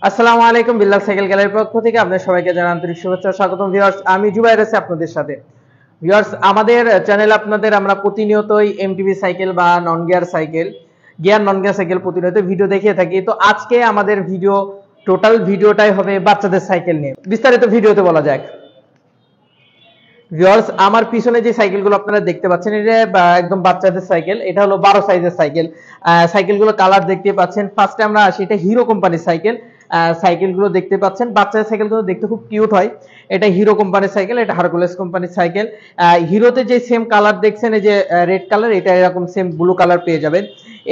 আসসালামু আলাইকুম, বিল্লাল সাইকেল গ্যালারির পক্ষ থেকে আপনাদের সবাইকে জানাই আন্তরিক শুভেচ্ছা ও স্বাগতম। ভিউয়ার্স, আমি জুবাইর আছি আপনাদের সাথে। ভিউয়ার্স, আমাদের চ্যানেলে আমরা প্রতিনিয়তই এমটিবি সাইকেল বা non gear cycle, gear non gear cycle প্রতিনিয়ত ভিডিও দেখিয়ে থাকি। তো আজকে আমাদের টোটাল ভিডিওটাই হবে বাচ্চাদের সাইকেল নিয়ে। বিস্তারিত ভিডিওতে বলা যাক। ভিউয়ার্স, আমার পিছনে যে সাইকেলগুলো আপনারা দেখতে পাচ্ছেন, এটা একদম বাচ্চাদের সাইকেল। এটা হলো 12 সাইজের সাইকেল। সাইকেলগুলো কালার দেখতে পাচ্ছেন। ফার্স্টে আমরা আসি, এটা হিরো কোম্পানির সাইকেল। সাইকেলগুলো দেখতে পাচ্ছেন, বাচ্চাদের সাইকেলগুলো দেখতে খুব কিউট হয়। এটা হিরো কোম্পানির সাইকেল, এটা হারকুলেস কোম্পানির সাইকেল। হিরোতে যে সেম কালার দেখছেন, এই যে রেড কালার, এটা এরকম সেম ব্লু কালার পেয়ে যাবেন।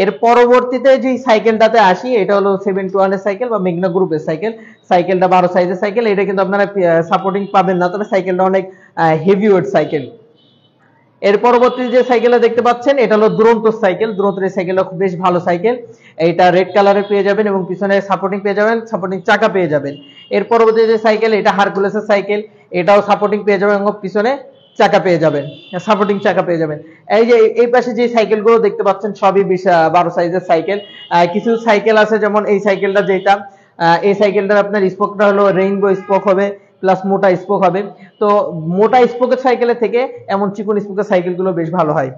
এর পরবর্তীতে যে সাইকেলটাতে আসি, এটা হলো 721 এর সাইকেল বা মেঘনা গ্রুপের সাইকেল। সাইকেলটা 12 সাইজের সাইকেল। এটা কিন্তু আপনারা সাপোর্টিং পাবেন না, তবে সাইকেলটা অনেক হেভি ওয়েট সাইকেল। এর পরবর্তী যে সাইকেলটা দেখতে পাচ্ছেন, এটা হলো দুরন্ত সাইকেল। দুরন্ত এই সাইকেলটা খুব বেশ ভালো সাইকেল। এটা রেড কালারে পেয়ে যাবেন এবং পিছনে সাপোর্টিং পেয়ে যাবেন, সাপোর্টিং চাকা পেয়ে যাবেন। এর পরবর্তী যে সাইকেল, এটা হারকুলেসের সাইকেল। এটাও সাপোর্টিং পেয়ে যাবেন এবং পিছনে চাকা পেয়ে যাবেন, সাপোর্টিং চাকা পেয়ে যাবেন। এই যে এই পাশে যে সাইকেলগুলো দেখতে পাচ্ছেন, সবই 12 সাইজের সাইকেল। কিছু সাইকেল আছে, যেমন এই সাইকেলটা যেটা, এই সাইকেলটার আপনার স্পোকটা হলো রেইনবো স্পোক হবে, প্লাস মোটা স্পোক হবে। তো মোটা স্পোকের সাইকেলের থেকে এমন চিকন স্পোকের সাইকেলগুলো বেশ ভালো হয়।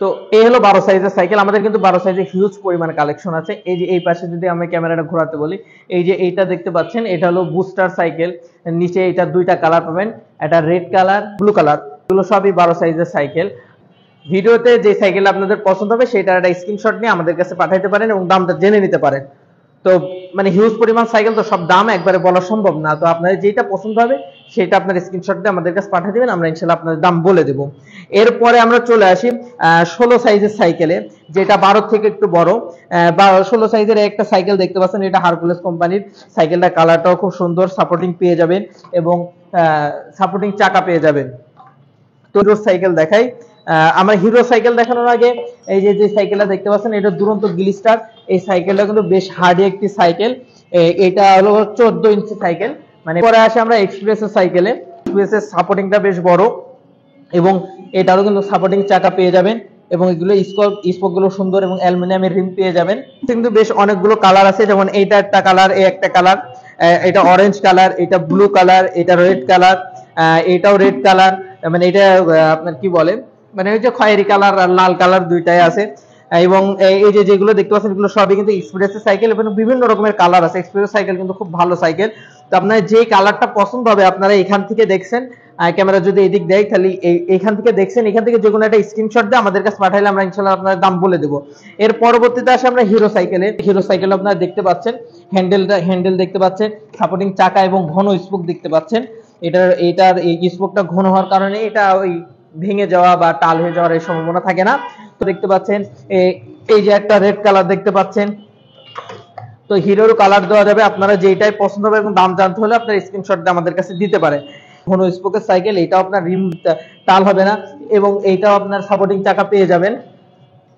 তো এই হলো 12 সাইজের সাইকেল। আমাদের কিন্তু 12 সাইজের হিউজ পরিমাণ কালেকশন আছে। এই যে এই পাশে যদি আমি ক্যামেরাটা ঘোরাতে বলি, এই যে এইটা দেখতে পাচ্ছেন, এটা হলো বুস্টার সাইকেল। নিচে এটা দুইটা কালার পাবেন, এটা রেড কালার, ব্লু কালার। এগুলো সবই 12 সাইজের সাইকেল। ভিডিওতে যে সাইকেল আপনাদের পছন্দ হবে সেটার একটা স্ক্রিনশট নিয়ে আমাদের কাছে পাঠাইতে পারেন এবং দামটা জেনে নিতে পারেন। তো মানে হিউজ পরিমাণ সাইকেল, তো সব দাম একবারে বলা সম্ভব না। তো আপনাদের যেটা পছন্দ হবে সেটা আপনার স্ক্রিনশট দিয়ে আমাদের কাছে পাঠিয়ে দিবেন, আমরা ইনশাআল্লাহ আপনাদের দাম বলে দেব। এরপরে আমরা চলে আসি 16 সাইজের সাইকেলে, যেটা 12 থেকে একটু বড়। 16 সাইজের একটা সাইকেল দেখতে পাচ্ছেন, এটা হারকুলেস কোম্পানির সাইকেলটা। কালারটাও খুব সুন্দর, সাপোর্টিং পেয়ে যাবেন এবং সাপোর্টিং চাকা পেয়ে যাবেন। তো সাইকেল দেখাই। আমরা হিরো সাইকেল দেখানোর আগে, এই যে সাইকেলটা দেখতে পাচ্ছেন, এটা দুরন্ত গ্লিস্টার। এই সাইকেলটা কিন্তু বেশ হার্ডি একটি সাইকেল। এটা হলো 14 ইঞ্চি সাইকেল। মানে পরে আসে আমরা এক্সপ্রেসের সাইকেলে। এক্সপ্রেসের সাপোর্টিংটা বেশ বড় এবং এটারও কিন্তু সাপোর্টিং চাকা পেয়ে যাবেন এবং এগুলো স্পোক গুলো সুন্দর এবং অ্যালুমিনিয়ামের রিম পেয়ে যাবেন। কিন্তু বেশ অনেকগুলো কালার আছে, যেমন এইটা একটা কালার, এই একটা কালার, এটা অরেঞ্জ কালার, এটা ব্লু কালার, এটা রেড কালার, এটাও রেড কালার। মানে এটা আপনার কি বলে, মানে ওই যে খয়েরি কালার আর লাল কালার দুইটাই আছে। এবং এই যে যেগুলো দেখতে পাচ্ছেন, এগুলো সবই কিন্তু এক্সপ্রেসের সাইকেল এবং বিভিন্ন রকমের কালার আছে। এক্সপ্রেস সাইকেল কিন্তু খুব ভালো সাইকেল। তো আপনার যে কালারটা পছন্দ হবে, আপনারা এখান থেকে দেখছেন, ক্যামেরা যদি এদিক দেয়, তাহলে এইখান থেকে দেখছেন, এখান থেকে যে কোনো একটা স্ক্রিনশট দিয়ে আমাদের কাছে পাঠাইলে আমরা ইনশাআল্লাহ আপনাদের দাম বলে দেবো। এর পরবর্তীতে আসে আমরা হিরো সাইকেলে। হিরো সাইকেল আপনারা দেখতে পাচ্ছেন, হ্যান্ডেল দেখতে পাচ্ছেন, সাপোর্টিং চাকা এবং ঘন স্পোক দেখতে পাচ্ছেন। এটার এই স্পোকটা ঘন হওয়ার কারণে এটা ওই ভেঙে যাওয়া বা টাল হয়ে যাওয়ার এই সম্ভাবনা থাকে না। তো দেখতে পাচ্ছেন, এই যে একটা রেড কালার দেখতে পাচ্ছেন। তো হিরোর কালার দেওয়া যাবে, আপনারা যেটাই পছন্দ হবে এবং দাম জানতে হলে আপনার স্ক্রিনশট দিয়ে আমাদের কাছে দিতে পারেন। ঘন স্পোকের সাইকেল, এটাও আপনার রিম টাল হবে না এবং এইটাও আপনার সাপোর্টিং চাকা পেয়ে যাবেন।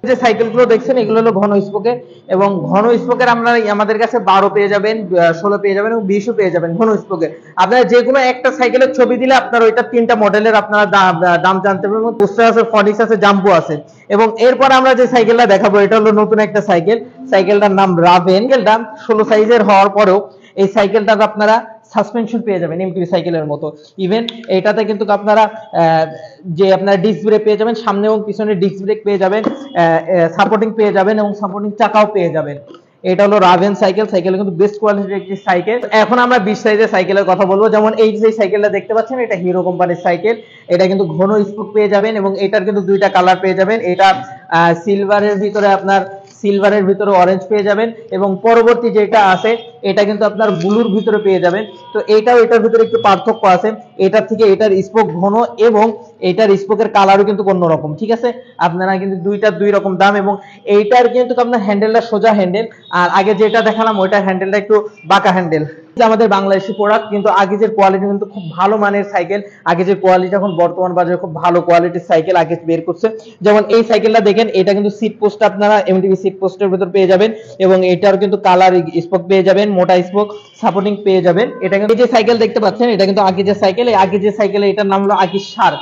যে সাইকেলগুলো দেখছেন, এগুলো হলো ঘন স্পোকের এবং ঘন স্পোকের আমরা আমাদের কাছে 12 পেয়ে যাবেন, 16 পেয়ে যাবেন এবং 20 পেয়ে যাবেন ঘন স্পোকের। আপনারা যে কোনো একটা সাইকেলের ছবি দিলে আপনার ওইটা 3টা মডেলের আপনারা দাম জানতে পারবেন। পোস্টার আছে, ফনিক্স আছে, জাম্বো আছে। এবং এরপর আমরা যে সাইকেলটা দেখাবো, এটা হলো নতুন একটা সাইকেল। সাইকেলটার নাম রাভেন। সাইকেলটা 16 সাইজের হওয়ার পরেও এই সাইকেলটাতে আপনারা সাসপেনশন পেয়ে যাবেন এমটিভি সাইকেলের মতো। ইভেন এটাতে কিন্তু আপনারা যে আপনার ডিস্ক ব্রেক পেয়ে যাবেন, সামনে এবং পিছনে ডিস্ক ব্রেক পেয়ে যাবেন, সাপোর্টিং পেয়ে যাবেন এবং সাপোর্টিং চাকাও পেয়ে যাবেন। এটা হলো রাভেন সাইকেল। সাইকেল কিন্তু বেস্ট কোয়ালিটির একটি সাইকেল। এখন আমরা 20 সাইজের সাইকেলের কথা বলবো। যেমন এই যে সাইকেলটা দেখতে পাচ্ছেন, এটা হিরো কোম্পানির সাইকেল। এটা কিন্তু ঘন স্পোক পেয়ে যাবেন এবং এটার কিন্তু দুইটা কালার পেয়ে যাবেন। এটা সিলভারের ভিতরে অরেঞ্জ পেয়ে যাবেন এবং পরবর্তী যেটা আছে, এটা কিন্তু আপনার ব্লুর ভিতরে পেয়ে যাবেন। তো এটার ভিতরে একটু পার্থক্য আছে। এটার থেকে এটার স্পোক ঘন এবং এটার স্পোকের কালারও কিন্তু অন্যরকম। ঠিক আছে, আপনারা কিন্তু দুইটা দুই রকম দাম। এবং এইটার কিন্তু আপনার হ্যান্ডেলটা সোজা হ্যান্ডেল, আর আগে যেটা দেখালাম ওইটার হ্যান্ডেলটা একটু বাঁকা হ্যান্ডেল। আমাদের বাংলাদেশি প্রোডাক্ট, কিন্তু আগেজের কোয়ালিটি কিন্তু খুব ভালো মানের সাইকেল। আগেজের কোয়ালিটি এখন বর্তমান বাজারে খুব ভালো কোয়ালিটির সাইকেল আগে বের করছে। যেমন এই সাইকেলটা দেখেন, এটা কিন্তু সিট পোস্ট আপনারা এমটিভি সিট পোস্টের ভিতর পেয়ে যাবেন এবং এটার কিন্তু কালার স্পোক পেয়ে যাবেন, মোটা স্পোক, সাপোর্টিং পেয়ে যাবেন। এটা কিন্তু এই যে সাইকেল দেখতে পাচ্ছেন, এটা কিন্তু আগেজের সাইকেল। এই আগেজের সাইকেলে এটার নাম হলো আগিজ শার্ক।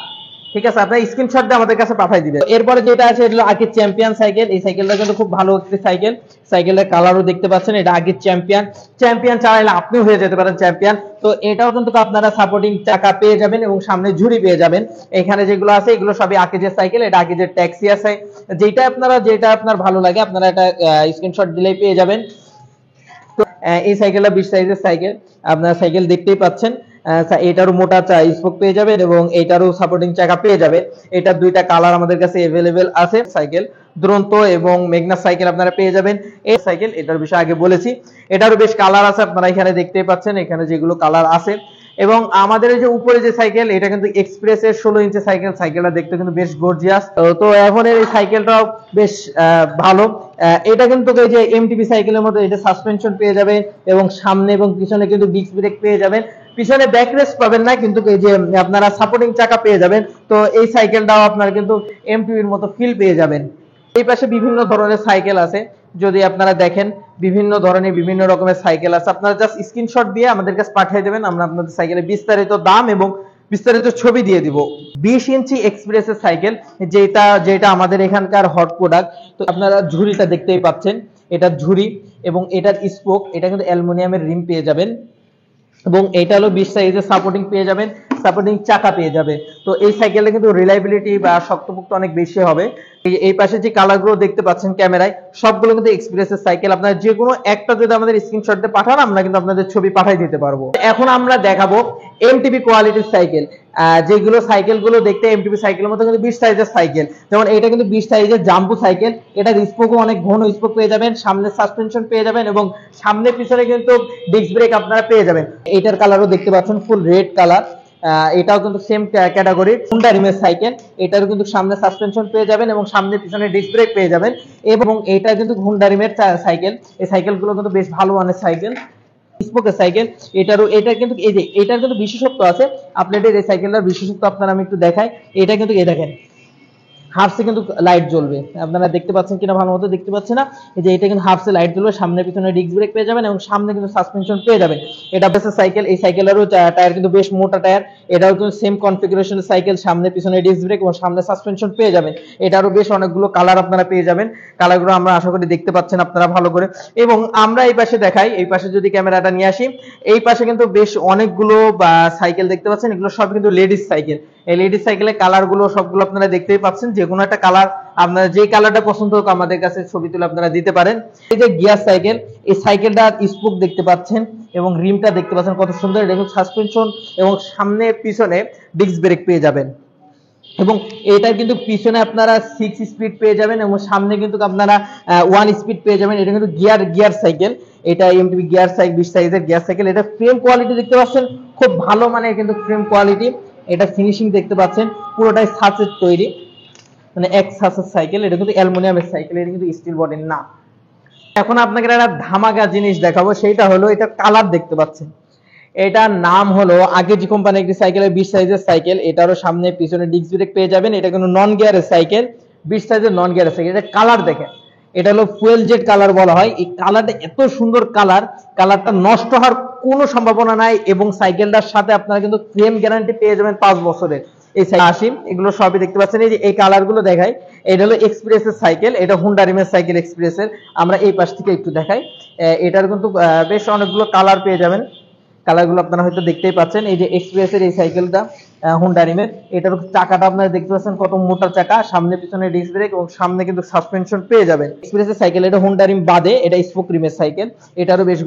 ঠিক আছে, আপনার স্ক্রিনশট দিয়ে আমাদের কাছে পাঠিয়ে দিবেন। এরপরে যেটা আছে এটা হলো আগের চ্যাম্পিয়ন সাইকেল। এই সাইকেলটা কিন্তু খুব ভালো একটি সাইকেল। সাইকেলের কালারও দেখতে পাচ্ছেন, এটা আগের চ্যাম্পিয়ন। চ্যাম্পিয়ন চালাইলে আপনিও হয়ে যেতে পারেন চ্যাম্পিয়ন। তো এটাও কিন্তু আপনারা সাপোর্টিং চাকা পেয়ে যাবেন এবং সামনে ঝুড়ি পেয়ে যাবেন। এখানে যেগুলো আছে এগুলো সবই আকিজের সাইকেল। এটা আকিজের ট্যাক্সি আছে, যেটা আপনার ভালো লাগে আপনারা এটা স্ক্রিনশট দিলেই পেয়ে যাবেন। তো এই সাইকেলটা 20 সাইজের সাইকেল, আপনারা সাইকেল দেখতেই পাচ্ছেন। এটারও মোটা স্পোক পেয়ে যাবেন এবং এটারও সাপোর্টিং চাকা পেয়ে যাবেন। এটার দুইটা কালার আমাদের কাছে अवेलेबल আছে। সাইকেল দুরন্ত এবং মেঘনা সাইকেল আপনারা পেয়ে যাবেন। এই সাইকেল এটার বিষয়ে আগে বলেছি, এটারও বেশ কালার আছে, আপনারা এখানে দেখতেই পাচ্ছেন এখানে যেগুলো কালার আছে। এবং আমাদের এই যে উপরে যে সাইকেল এটা কিন্তু এক্সপ্রেসের 16 ইঞ্চি সাইকেল। সাইকেলটা দেখতে কিন্তু বেশ গর্জিয়াস। তো এখন এই সাইকেলটাও বেশ ভালো। এটা কিন্তু এই যে এমটিবি সাইকেলের মতো এটা সাসপেনশন পেয়ে যাবেন এবং সামনে এবং পিছনে কিন্তু ডিস্ক ব্রেক পেয়ে যাবেন। পিছনে ব্যাক রেস্ট পাবেন না, কিন্তু এই যে আপনারা সাপোর্টিং চাকা পেয়ে যাবেন। তো এই সাইকেলটাও আপনারা কিন্তু এমটিবির মতো ফিল পেয়ে যাবেন। এই পাশে বিভিন্ন ধরনের সাইকেল আছে, যদি আপনারা দেখেন বিভিন্ন ধরনের বিভিন্ন রকমের সাইকেল আছে। আপনারা জাস্ট স্ক্রিনশট দিয়ে আমাদের কাছে পাঠিয়ে দেবেন, আমরা আপনাদের সাইকেলের বিস্তারিত দাম এবং বিস্তারিত ছবি দিয়ে দিব। 20 ইঞ্চি এক্সপ্রেসের সাইকেল, যেটা আমাদের এখানকার হট প্রোডাক্ট। তো আপনারা ঝুড়িটা দেখতেই পাচ্ছেন, এটা ঝুড়ি এবং এটার স্পোক, এটা কিন্তু অ্যালুমিনিয়ামের রিম পেয়ে যাবেন এবং এটা হলো 20 সাইজের সাপোর্টিং পেয়ে যাবেন, সাপোর্টিং চাকা পেয়ে যাবে। তো এই সাইকেলটা কিন্তু রিলায়েবিলিটি বা শক্তপোক্ত অনেক বেশি হবে। এই পাশে যে কালারগুলো দেখতে পাচ্ছেন ক্যামেরায় সবগুলো কিন্তু এক্সপ্রেসের সাইকেল। আপনারা যে কোনো একটা যদি আমাদের স্ক্রিনশট দিয়ে পাঠান আমরা কিন্তু আপনাদের ছবি পাঠিয়ে দিতে পারবো। এখন আমরা দেখাবো এমটিবি কোয়ালিটির সাইকেল, যেগুলো সাইকেলগুলো দেখতে এমটিবি সাইকেলের মতো কিন্তু 20 সাইজের সাইকেল। যেমন এটা কিন্তু 20 সাইজের জাম্বো সাইকেল, এটা স্পোকও অনেক ঘন স্পোক পেয়ে যাবেন, সামনে সাসপেনশন পেয়ে যাবেন এবং সামনে পিছনে কিন্তু ডিস্ক ব্রেক আপনারা পেয়ে যাবেন। এটার কালারও দেখতে পাচ্ছেন ফুল রেড কালার। এটাও কিন্তু সেম ক্যাটাগরি হুন্ডা রিমের সাইকেল। এটারও কিন্তু সামনে সাসপেনশন পেয়ে যাবেন এবং সামনে পিছনে ডিস্ক ব্রেক পেয়ে যাবেন এবং এটা কিন্তু হুন্ডা রিমের সাইকেল। এই সাইকেলগুলো কিন্তু বেশ ভালো মানের সাইকেল, স্পোকের সাইকেল। এটা কিন্তু এই যে এটার কিন্তু বিশেষত্ব আছে। আপনাদের এই সাইকেলটার বিশেষত্ব আপনারা আমি একটু দেখাই। এটা কিন্তু এই দেখেন হাফসে কিন্তু লাইট জ্বলবে, আপনারা দেখতে পাচ্ছেন কিনা ভালো মতো দেখতে পাচ্ছেন না। এই যে এটা কিন্তু হাফসে লাইট জ্বলবে, সামনে পিছনে ডিস্ক ব্রেক পেয়ে যাবেন এবং সামনে কিন্তু সাসপেনশন পেয়ে যাবেন। এটা বেস সাইকেল। এই সাইকেলেরও টায়ার কিন্তু বেশ মোটা টায়ার। এটাও কিন্তু সেম কনফিগারেশনের সাইকেল, সামনে পিছনে ডিস্ক ব্রেক এবং সামনে সাসপেনশন পেয়ে যাবেন। এটারও বেশ অনেকগুলো কালার আপনারা পেয়ে যাবেন। কালারগুলো আমরা আশা করি দেখতে পাচ্ছেন আপনারা ভালো করে। এবং আমরা এই পাশে দেখাই, এই পাশে যদি ক্যামেরাটা নিয়ে আসি, এই পাশে কিন্তু বেশ অনেকগুলো সাইকেল দেখতে পাচ্ছেন। এগুলো সব কিন্তু লেডিস সাইকেল। এই লেডিস সাইকেলের কালারগুলো সবগুলো আপনারা দেখতেই পাচ্ছেন। যে কোনো একটা কালার আপনারা যে কালারটা পছন্দ হোক আমাদের কাছে ছবি তুলে আপনারা দিতে পারেন। এই যে গিয়ার সাইকেল, এই সাইকেলটার স্পোক দেখতে পাচ্ছেন এবং রিমটা দেখতে পাচ্ছেন কত সুন্দর। এটা কিন্তু সাসপেনশন এবং সামনে পিছনে ডিস্ক ব্রেক পেয়ে যাবেন এবং এটার কিন্তু পিছনে আপনারা 6 স্পিড পেয়ে যাবেন এবং সামনে কিন্তু আপনারা 1 স্পিড পেয়ে যাবেন। এটা কিন্তু গিয়ার সাইকেল। এটা এমটিবি গিয়ার সাইকেল, 20 সাইজের গিয়ার সাইকেল। এটা ফ্রেম কোয়ালিটি দেখতে পাচ্ছেন খুব ভালো মানের কিন্তু ফ্রেম কোয়ালিটি। এটা ফিনিশিং দেখতে পাচ্ছেন পুরোটাই ছাঁচের তৈরি, মানে এক ছাঁচের সাইকেল। এটা কিন্তু অ্যালুমিনিয়ামের সাইকেল, এটা কিন্তু স্টিল বডির না। এখন আপনাকে একটা ধামাকা জিনিস দেখাবো, সেইটা হলো এটা কালার দেখতে পাচ্ছেন। এটার নাম হলো আগেজি কোম্পানির একটি সাইকেলের 20 সাইজের সাইকেল। এটারও সামনে পিছনে ডিস্ক ব্রেক পেয়ে যাবেন। এটা কিন্তু নন গিয়ারের সাইকেল, 20 সাইজের নন গিয়ারের সাইকেল। এটা কালার দেখেন, এটা হলো ফুয়েল জেড কালার বলা হয়। এই কালারটা এত সুন্দর কালারটা নষ্ট হওয়ার কোনো সম্ভাবনা নাই এবং সাইকেলটার সাথে আপনারা কিন্তু ফ্রেম গ্যারান্টি পেয়ে যাবেন 5 বছরের। এই সাইকেল এগুলো সবই দেখতে পাচ্ছেন। এই যে এই কালারগুলো দেখাই, এটা হলো এক্সপ্রেসের সাইকেল, এটা হুন্ডা রিমের সাইকেল এক্সপ্রেসের। আমরা এই পাশ থেকে একটু দেখাই। এটার কিন্তু বেশ অনেকগুলো কালার পেয়ে যাবেন। কালারগুলো আপনারা হয়তো দেখতেই পাচ্ছেন। এই যে এক্সপ্রেসের এই সাইকেলটা হুন্ডা রিমের, এটার চাকাটা আপনারা দেখতে পাচ্ছেন কত মোটা চাকা, সামনে পিছনে ডিস্ক ব্রেক এবং সামনে কিন্তু সাসপেনশন পেয়ে যাবেন। এক্সপ্রেসের সাইকেল, এটা হুন্ডা রিম বাদে এটা স্পোক রিমের সাইকেল। এটারও বেশ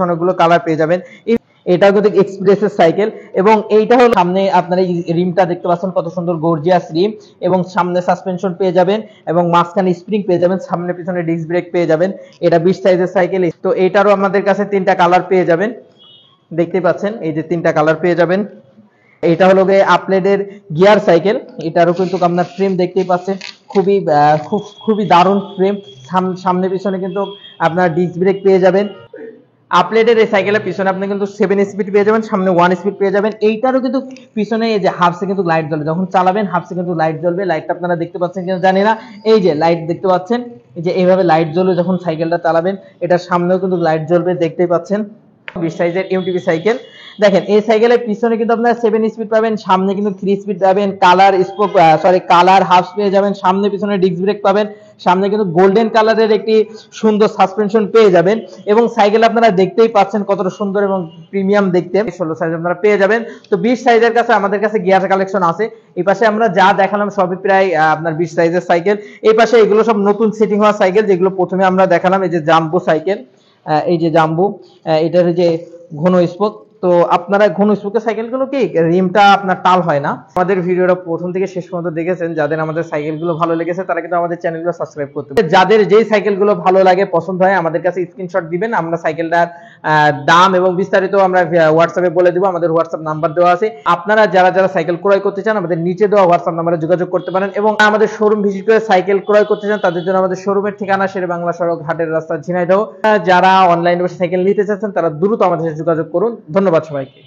অনেকগুলো কালার পেয়ে যাবেন। এটাও কিন্তু এক্সপ্রেসের সাইকেল এবং এইটা হলো সামনে আপনারা এই রিমটা দেখতে পাচ্ছেন কত সুন্দর গর্জিয়াস রিম এবং সামনে সাসপেনশন পেয়ে যাবেন এবং মাঝখানে স্প্রিং পেয়ে যাবেন, সামনে পিছনে ডিস্ক ব্রেক পেয়ে যাবেন। এটা 20 সাইজের সাইকেল। তো এটারও আমাদের কাছে 3টা কালার পেয়ে যাবেন, দেখতে পাচ্ছেন এই যে 3টা কালার পেয়ে যাবেন। এটা হলো আপলেডের গিয়ার সাইকেল। এটারও কিন্তু আপনার ফ্রেম দেখতেই পাচ্ছেন খুবই দারুণ ফ্রেম। সামনে পিছনে কিন্তু আপনার ডিস্ক ব্রেক পেয়ে যাবেন। আপলেডের এই সাইকেলের পিছনে আপনি কিন্তু 7 স্পিড পেয়ে যাবেন, সামনে 1 স্পিড পেয়ে যাবেন। এইটারও কিন্তু পিছনে এই যে হাফসে কিন্তু লাইট জ্বলবে, যখন চালাবেন হাফসে কিন্তু লাইট জ্বলবে। লাইটটা আপনারা দেখতে পাচ্ছেন কিনা জানি না, এই যে লাইট দেখতে পাচ্ছেন, এই যে এইভাবে লাইট জ্বলবে যখন সাইকেলটা চালাবেন। এটার সামনেও কিন্তু লাইট জ্বলবে, দেখতেই পাচ্ছেন। 20 সাইজের এমটিবি সাইকেল। দেখেন এই সাইকেলের পিছনে কিন্তু আপনারা 7 স্পিড পাবেন, সামনে কিন্তু 3 স্পিড পাবেন, কালার স্পোক কালার হাফ পেয়ে যাবেন, সামনে পিছনে ডিস্ক ব্রেক পাবেন, সামনে কিন্তু গোল্ডেন কালারের একটি সুন্দর সাসপেনশন পেয়ে যাবেন এবং সাইকেল আপনারা দেখতেই পাচ্ছেন কতটা সুন্দর এবং প্রিমিয়াম দেখতে। 16 সাইজ আপনারা পেয়ে যাবেন। তো 20 সাইজের কাছে আমাদের কাছে গিয়ার কালেকশন আছে। এই পাশে আমরা যা দেখালাম সবই প্রায় আপনার 20 সাইজের সাইকেল। এই পাশে এগুলো সব নতুন সেটিং হওয়া সাইকেল, যেগুলো প্রথমে আমরা দেখালাম। এই যে জাম্বো সাইকেল, এই যে জাম্বো, এটার যে ঘন স্পোক। তো আপনারা ঘন স্পোকের সাইকেলগুলো কি রিমটা আপনার টাল হয় না। আমাদের ভিডিওটা প্রথম থেকে শেষ পর্যন্ত দেখেছেন, যাদের আমাদের সাইকেলগুলো ভালো লেগেছে তারা কিন্তু আমাদের চ্যানেলগুলো সাবস্ক্রাইব করতে হবে। যাদের যেই সাইকেলগুলো ভালো লাগে পছন্দ হয় আমাদের কাছে স্ক্রিনশট দিবেন, আমরা সাইকেলটার দাম এবং বিস্তারিত আমরা হোয়াটসঅ্যাপে বলে দেবো। আমাদের হোয়াটসঅ্যাপ নাম্বার দেওয়া আছে। আপনারা যারা যারা সাইকেল ক্রয় করতে চান আমাদের নিচে দেওয়া হোয়াটসঅ্যাপ নাম্বারে যোগাযোগ করতে পারেন এবং আমাদের শোরুম ভিজিট করে সাইকেল ক্রয় করতে চান তাদের জন্য আমাদের শোরুমের ঠিকানা শেরেবাংলা সড়ক, ঘাটের রাস্তা, ঝিনাইদহ। যারা অনলাইনে বসে সাইকেল নিতে চাচ্ছেন তারা দ্রুত আমাদের সাথে যোগাযোগ করুন। ধন্যবাদ সবাইকে।